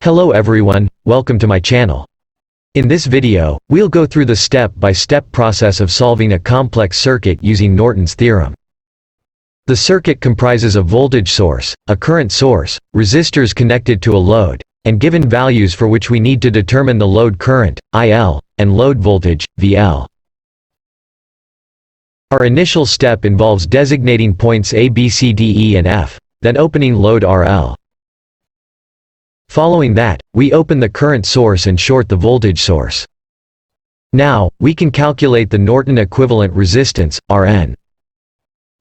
Hello everyone, welcome to my channel. In this video, we'll go through the step-by-step process of solving a complex circuit using Norton's theorem. The circuit comprises a voltage source, a current source, resistors connected to a load, and given values for which we need to determine the load current, IL, and load voltage, VL. Our initial step involves designating points A, B, C, D, E, and F, then opening load RL. Following that, we open the current source and short the voltage source. Now, we can calculate the Norton equivalent resistance, Rn.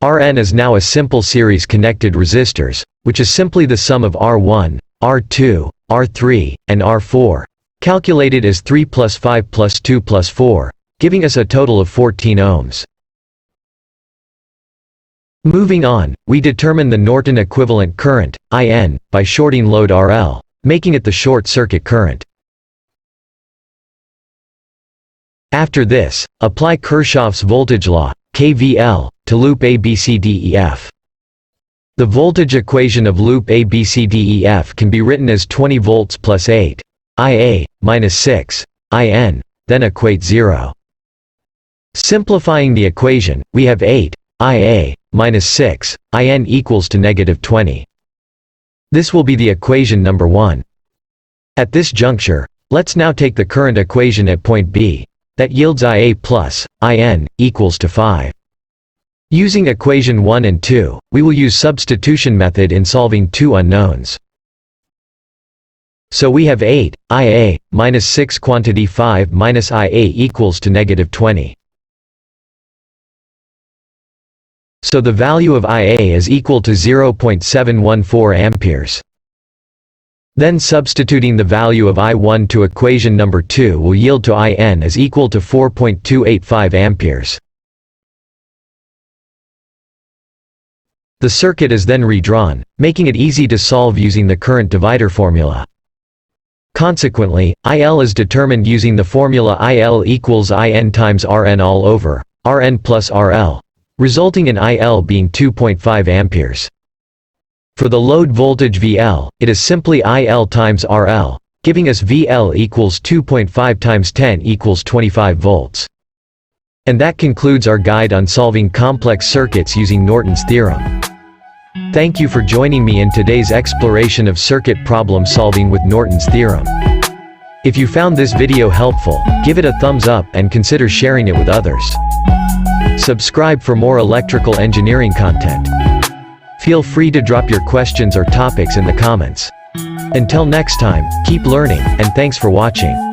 Rn is now a simple series connected resistors, which is simply the sum of R1, R2, R3, and R4, calculated as 3 plus 5 plus 2 plus 4, giving us a total of 14 ohms. Moving on, we determine the Norton equivalent current, IN, by shorting load RL, making it the short circuit current. After this, apply Kirchhoff's voltage law, KVL, to loop ABCDEF. The voltage equation of loop ABCDEF can be written as 20 volts plus 8 IA minus 6 IN, then equate 0. Simplifying the equation, we have 8 IA minus 6 IN equals to negative 20. This will be the equation number 1. At this juncture, let's now take the current equation at point B. That yields IA plus IN equals to 5. Using equation 1 and 2, we will use substitution method in solving two unknowns. So we have 8 IA minus 6 quantity 5 minus IA equals to negative 20. So the value of IA is equal to 0.714 amperes. Then substituting the value of I1 to equation number 2 will yield to IN is equal to 4.285 amperes. The circuit is then redrawn, making it easy to solve using the current divider formula. Consequently, IL is determined using the formula IL equals IN times Rn all over, Rn plus RL, resulting in IL being 2.5 amperes. For the load voltage VL, it is simply IL times RL, giving us VL equals 2.5 times 10 equals 25 volts. And that concludes our guide on solving complex circuits using Norton's theorem. Thank you for joining me in today's exploration of circuit problem solving with Norton's theorem. If you found this video helpful, give it a thumbs up and consider sharing it with others. Subscribe for more electrical engineering content. Feel free to drop your questions or topics in the comments. Until next time, keep learning, and thanks for watching.